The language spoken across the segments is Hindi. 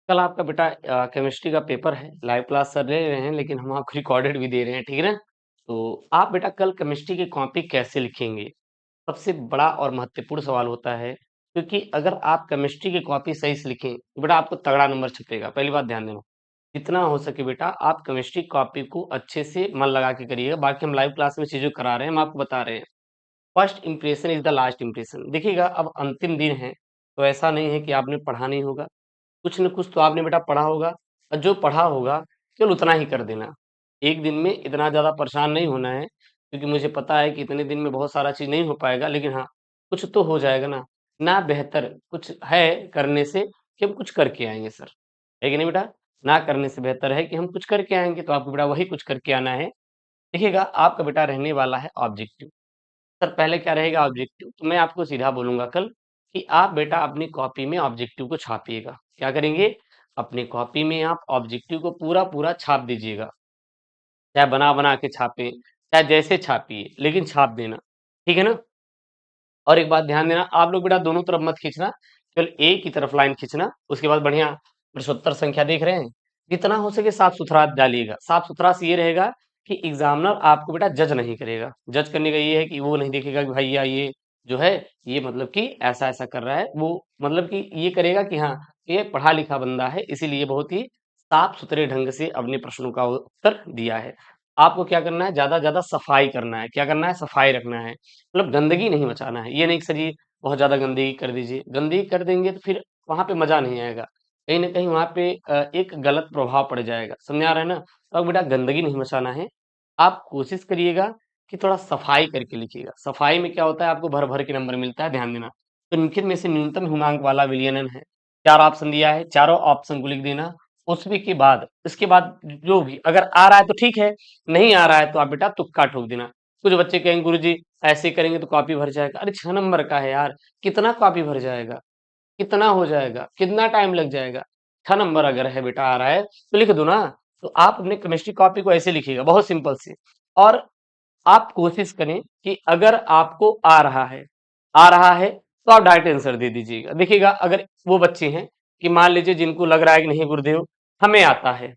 कल आपका बेटा केमिस्ट्री का पेपर है, लाइव क्लास सर ले रहे हैं लेकिन हम आपको रिकॉर्डेड भी दे रहे हैं, ठीक है ना? तो आप बेटा कल केमिस्ट्री की कॉपी कैसे लिखेंगे? सबसे बड़ा और महत्वपूर्ण सवाल होता है, क्योंकि अगर आप केमिस्ट्री की कॉपी सही से लिखें, तो बेटा आपको तगड़ा नंबर छपेगा। पहली बात ध्यान देना, जितना हो सके बेटा आप केमिस्ट्री कॉपी को अच्छे से मन लगा के करिएगा। बाकी हम लाइव क्लास में चीज़ें करा रहे हैं, हम आपको बता रहे हैं। First impression is the last impression. देखिएगा अब अंतिम दिन है, तो ऐसा नहीं है कि आपने पढ़ा नहीं होगा। कुछ न कुछ तो आपने बेटा पढ़ा होगा और जो पढ़ा होगा केवल उतना ही कर देना। एक दिन में इतना ज़्यादा परेशान नहीं होना है, क्योंकि मुझे पता है कि इतने दिन में बहुत सारा चीज़ नहीं हो पाएगा, लेकिन हाँ, कुछ तो हो जाएगा ना। ना बेहतर कुछ है करने से कि हम कुछ करके आएँगे सर, है कि नहीं बेटा? ना करने से बेहतर है कि हम कुछ करके आएँगे, तो आपको बेटा वही कुछ करके आना है। देखिएगा आपका बेटा रहने वाला है ऑब्जेक्टिव। सर पहले क्या रहेगा ऑब्जेक्टिव? तो मैं आपको सीधा बोलूँगा कल कि आप बेटा अपनी कॉपी में ऑब्जेक्टिव को छापिएगा। क्या करेंगे? अपनी कॉपी में आप ऑब्जेक्टिव को पूरा-पूरा छाप दीजिएगा। चाहे बना-बना के छापें, चाहे जैसे छापिए, लेकिन छाप देना। ठीक है ना? और एक बात ध्यान देना, आप लोग बेटा दोनों तरफ मत खींचना, केवल एक ही तरफ लाइन खींचना। उसके बाद बढ़िया प्रश्नोत्तर संख्या देख रहे हैं? जितना हो सके साफ-सुथरा डालिएगा। साफ-सुथरा से ये रहेगा कि एग्ज़ामिनर आपको बेटा जज नहीं करेगा। जज करने का ये है कि वो नहीं देखेगा कि भैया ये जो है, ये मतलब कि ऐसा-ऐसा कर रहा है। वो मतलब कि ये करेगा कि हाँ, ये पढ़ा-लिखा बंदा है, इसीलिए बहुत ही साफ-सुथरे ढंग से अपने प्रश्नों का उत्तर दिया है। आपको क्या करना है? ज़्यादा से ज़्यादा सफाई करना है। क्या करना है? सफाई रखना है। मतलब गंदगी नहीं मचाना है। ये नहीं कि सर जी बहुत ज़्यादा गंदगी कर दीजिए। गंदगी कर देंगे तो फिर वहाँ पे मज़ा नहीं आएगा। कहीं न कहीं वहाँ पे एक गलत प्रभाव पड़ जाएगा। समझ आ रहा है ना? तो अब बेटा गंदगी नहीं मचाना है। आप कोशिश करिएगा कि थोड़ा सफाई करके लिखिएगा। सफाई में क्या होता है आपको भर-भर के नंबर मिलता है, ध्यान देना। तो निम्नलिखित में से न्यूनतम हिमांक वाला विलयन है। 4 ऑप्शन दिया है, चारों ऑप्शन को लिख देना। उसमें के बाद इसके बाद जो भी अगर आ रहा है तो ठीक है, नहीं आ रहा है तो आप बेटा तुक्का ठोक देना। कुछ बच्चे कहेंगे गुरुजी ऐसे करेंगे तो कॉपी भर जाएगा। अरे 6 नंबर का है यार, कितना कॉपी भर जाएगा? कितना हो जाएगा? कितना टाइम लग जाएगा? 6 नंबर अगर है बेटा आ रहा है तो लिख दो ना। तो आप अपने केमिस्ट्री कॉपी को ऐसे लिखिएगा, बहुत सिंपल से। और आप कोशिश करें कि अगर आपको आ रहा है तो आप डायरेक्ट आंसर दे दीजिएगा। देखिएगा अगर वो बच्चे हैं कि मान लीजिए जिनको लग रहा है कि नहीं गुरुदेव हमें आता है,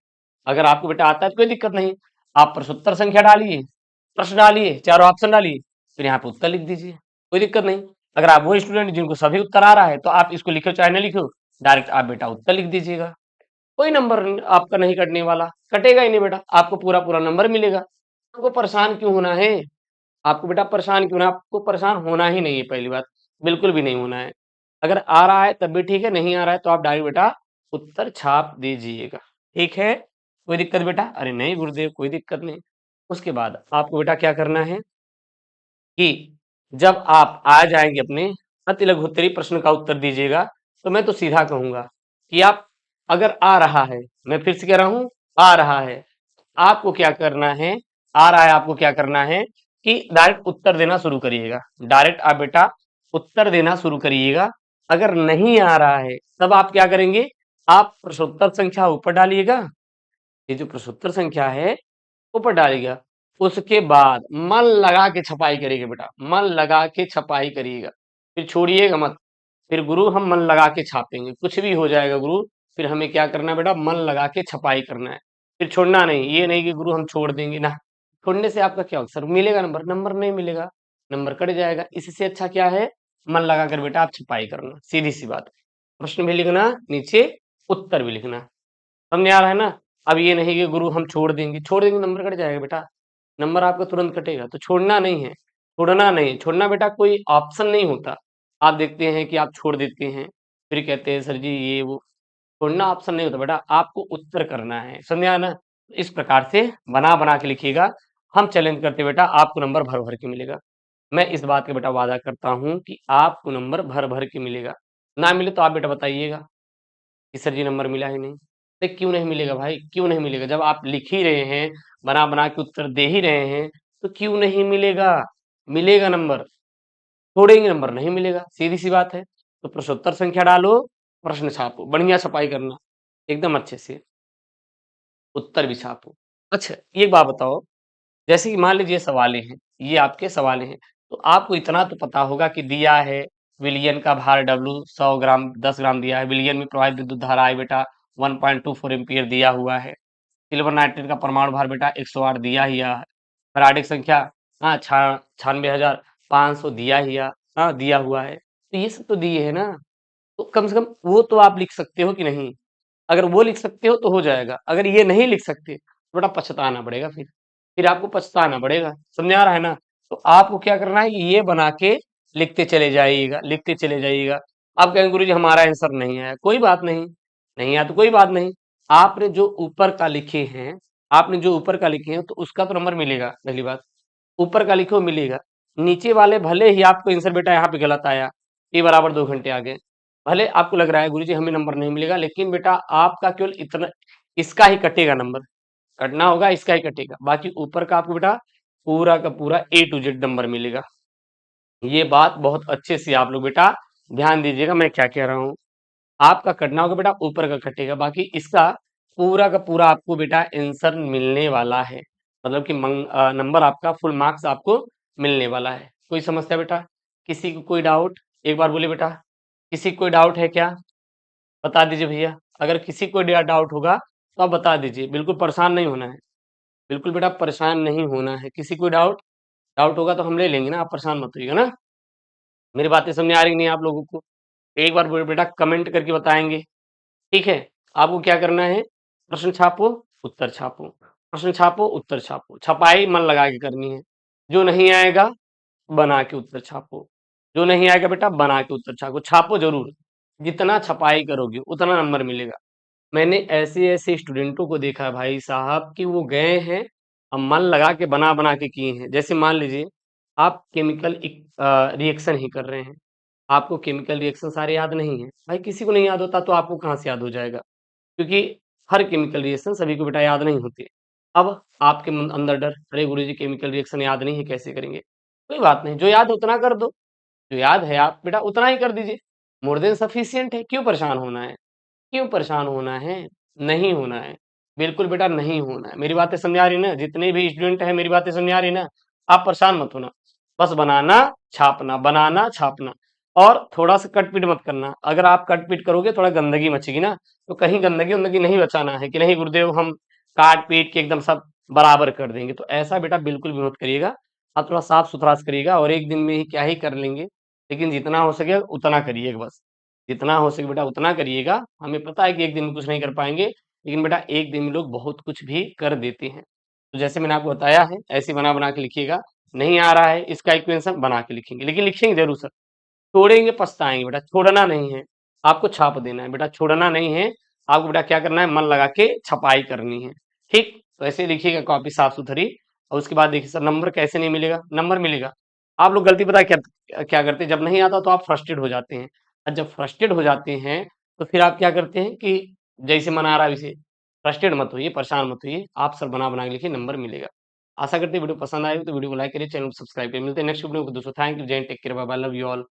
अगर आपको बेटा आता है तो कोई दिक्कत नहीं। आप प्रश्नोत्तर संख्या डालिए, प्रश्न डालिए, चारों ऑप्शन डालिए, फिर यहाँ पे उत्तर लिख दीजिए, कोई दिक्कत नहीं। अगर आप वो स्टूडेंट जिनको सभी उत्तर आ रहा है तो आप इसको लिखो चाहे ना लिखो, डायरेक्ट आप बेटा उत्तर लिख दीजिएगा। कोई नंबर आपका नहीं कटने वाला, कटेगा ही नहीं बेटा, आपको पूरा पूरा नंबर मिलेगा। आपको परेशान क्यों होना है? आपको बेटा परेशान क्यों ना, आपको परेशान होना ही नहीं है पहली बात, बिल्कुल भी नहीं होना है। अगर आ रहा है तब भी ठीक है, नहीं आ रहा है तो आप डायरेक्ट बेटा उत्तर छाप दीजिएगा। ठीक है? कोई दिक्कत बेटा? अरे नहीं गुरुदेव कोई दिक्कत नहीं। उसके बाद आपको बेटा क्या करना है कि जब आप आ जाएंगे अपने अति लघुत्तरी प्रश्न का उत्तर दीजिएगा, तो मैं तो सीधा कहूंगा कि आप अगर आ रहा है, मैं फिर से कह रहा हूं आ रहा है, आपको क्या करना है, आ रहा है आपको क्या करना है कि डायरेक्ट उत्तर देना शुरू करिएगा। डायरेक्ट आप बेटा उत्तर देना शुरू करिएगा। अगर नहीं आ रहा है तब आप क्या करेंगे, आप प्रश्नोत्तर संख्या ऊपर डालिएगा। ये जो प्रश्नोत्तर संख्या है ऊपर डालिएगा। उसके बाद मन लगा के छपाई करिएगा बेटा, मन लगा के छपाई करिएगा, फिर छोड़िएगा मत। फिर गुरु हम मन लगा के छापेंगे, कुछ भी हो जाएगा गुरु, फिर हमें क्या करना है बेटा, मन लगा के छपाई करना है। फिर छोड़ना नहीं, ये नहीं कि गुरु हम छोड़ देंगे ना। छोड़ने से आपका क्या होगा सर, मिलेगा नंबर? नंबर नहीं मिलेगा, नंबर कट जाएगा। इससे अच्छा क्या है, मन लगा कर बेटा आप छपाई करना, सीधी सी बात। प्रश्न भी लिखना, नीचे उत्तर भी लिखना। समझ आ रहा है ना? अब ये नहीं कि गुरु हम छोड़ देंगे नंबर कट जाएगा बेटा, नंबर आपका तुरंत कटेगा। तो छोड़ना नहीं है, छोड़ना नहीं है। छोड़ना बेटा कोई ऑप्शन नहीं होता। आप देखते हैं कि आप छोड़ देते हैं, फिर कहते हैं सर जी ये वो, छोड़ना ऑप्शन नहीं होता बेटा, आपको उत्तर करना है। समझा ना? इस प्रकार से बना-बना के लिखिएगा। हम चैलेंज करते हैं बेटा आपको नंबर भर-भर के मिलेगा। मैं इस बात का बेटा वादा करता हूँ कि आपको नंबर भर-भर के मिलेगा। ना मिले तो आप बेटा बताइएगा कि सर जी नंबर मिला ही नहीं। अरे क्यों नहीं मिलेगा भाई, क्यों नहीं मिलेगा? जब आप लिख ही रहे हैं, बना-बना के उत्तर दे ही रहे हैं, तो क्यों नहीं मिलेगा? मिलेगा नंबर। छोड़ेंगे नंबर नहीं मिलेगा, सीधी-सी बात है। तो प्रश्नोत्तर संख्या डालो, प्रश्न छापो, बढ़िया छपाई करना, एकदम अच्छे से, उत्तर भी छापो। अच्छा, एक बात बताओ, जैसे कि मान लीजिए सवालें हैं, ये आपके सवालें हैं, तो आपको इतना तो पता होगा कि दिया है विलयन का भार W 100 ग्राम 10 ग्राम दिया है, विलयन में प्रवाहित विद्युत धारा है बेटा 1.24 एम्पीयर दिया हुआ है। सिल्वर नाइट्रेट का परमाणु भार बेटा 108 दिया ही है। पराडिक संख्या हाँ 96,500 दिया हुआ है। तो ये सब तो दिए है ना, तो कम से कम वो तो आप लिख सकते हो कि नहीं? अगर वो लिख सकते हो तो हो जाएगा, अगर ये नहीं लिख सकते तो बेटा पछताना पड़ेगा फिर आपको पछताना पड़ेगा। समझ आ रहा है ना? तो आपको क्या करना है कि ये बना के लिखते चले जाइएगा। आप कहेंगे गुरुजी हमारा आंसर नहीं आया, कोई बात नहीं, नहीं आया तो कोई बात नहीं। आपने जो ऊपर का लिखे हैं आपने जो ऊपर का लिखे हैं तो उसका तो नंबर मिलेगा, पहली बात। ऊपर का लिखो मिलेगा, नीचे वाले भले ही आपको आंसर बेटा यहाँ पे गलत आया, t बराबर 2 घंटे आगे, भले आपको लग रहा है गुरुजी हमें नंबर नहीं मिलेगा, लेकिन बेटा आपका केवल इतना इसका ही कटेगा नंबर, कटना होगा इसका ही कटेगा, बाकी ऊपर का आपको बेटा पूरा का पूरा A to Z नंबर मिलेगा। ये बात बहुत अच्छे से आप लोग बेटा ध्यान दीजिएगा मैं क्या कह रहा हूँ। आपका कटना होगा बेटा ऊपर का कटेगा, बाकी इसका पूरा का पूरा आपको बेटा आंसर मिलने वाला है। मतलब कि नंबर आपका फुल मार्क्स आपको मिलने वाला है। कोई समस्या बेटा? किसी को कोई डाउट? एक बार बोलिए बेटा, किसी को कोई डाउट है क्या? बता दीजिए भैया। अगर किसी को डाउट होगा तो आप बता दीजिए, बिल्कुल परेशान नहीं होना है, बिल्कुल बेटा परेशान नहीं होना है। किसी को डाउट डाउट होगा तो हम ले लेंगे ना, आप परेशान मत होइएगा ना। मेरी बातें समझ आ रही नहीं आप लोगों को? एक बार बेटा कमेंट करके बताएंगे, ठीक है? आपको क्या करना है, प्रश्न छापो, उत्तर छापो, प्रश्न छापो, उत्तर छापो, छपाई मन लगा के करनी है। जो नहीं आएगा बना के उत्तर छापो, जो नहीं आएगा बेटा बना के उत्तर छापो, छापो जरूर। जितना छपाई करोगे उतना नंबर मिलेगा। मैंने ऐसे-ऐसे स्टूडेंटों को देखा है भाई साहब कि वो गए हैं और मन लगा के बना-बना के किए हैं। जैसे मान लीजिए आप केमिकल रिएक्शन ही कर रहे हैं, आपको केमिकल रिएक्शन सारे याद नहीं है। भाई किसी को नहीं याद होता तो आपको कहाँ से याद हो जाएगा? क्योंकि हर केमिकल रिएक्शन सभी को बेटा याद नहीं होती। अब आपके अंदर डर, अरे गुरुजी केमिकल रिएक्शन याद नहीं है कैसे करेंगे? कोई बात नहीं, जो याद है उतना कर दो, जो याद है आप बेटा उतना ही कर दीजिए, मोर देन सफिशिएंट है। क्यों परेशान होना है? क्यों परेशान होना है? नहीं होना है, बिल्कुल बेटा नहीं होना है। मेरी बातें समझ आ रही ना? जितने भी स्टूडेंट हैं मेरी बातें समझ आ रही ना? आप परेशान मत होना, बस बनाना छापना और थोड़ा सा कट पीट मत करना। अगर आप कट पीट करोगे थोड़ा गंदगी मचेगी ना, तो कहीं गंदगी वंदगी नहीं बचाना है कि नहीं गुरुदेव हम काट पीट के एकदम सब बराबर कर देंगे, तो ऐसा बेटा बिल्कुल भी मत करिएगा। आप थोड़ा साफ सुथरा से करिएगा और एक दिन में ही क्या ही कर लेंगे, लेकिन जितना हो सके उतना करिएगा बस। जितना हो सके बेटा उतना करिएगा। हमें पता है कि एक दिन में कुछ नहीं कर पाएँगे, लेकिन बेटा एक दिन में लोग बहुत कुछ भी कर देते हैं। तो जैसे मैंने आपको बताया है, ऐसे बना-बना के लिखिएगा। नहीं आ रहा है इसका इक्वेशन बना के लिखेंगे, लेकिन लिखेंगे ज़रूर सर। छोड़ेंगे पछताएँगे बेटा, छोड़ना नहीं है। आपको छाप देना है बेटा, छोड़ना नहीं है। आपको बेटा क्या करना है, मन लगा के छपाई करनी है। ठीक? तो ऐसे लिखिएगा कॉपी साफ-सुथरी और उसके बाद देखिए सर नंबर कैसे नहीं मिलेगा? नंबर मिलेगा। आप लोग गलती पता है क्या क्या करते हैं, जब नहीं आता तो आप फ्रस्ट्रेट हो जाते हैं और जब फ्रस्ट्रेट हो जाते हैं, तो फिर आप क्या करते हैं कि जैसे मन आ रहा है वैसे फ्रस्ट्रेट मत होइए, परेशान मत होइए। आप सर बना-बना के लिखिए, नंबर मिलेगा। आशा करते हैं वीडियो पसंद आई हो तो वीडियो को लाइक करिए, चैनल को सब्सक्राइब करिए। मिलते हैं नेक्स्ट वीडियो में दोस्तों। थैंक यू, जय Hind, take care, bye bye, love you all.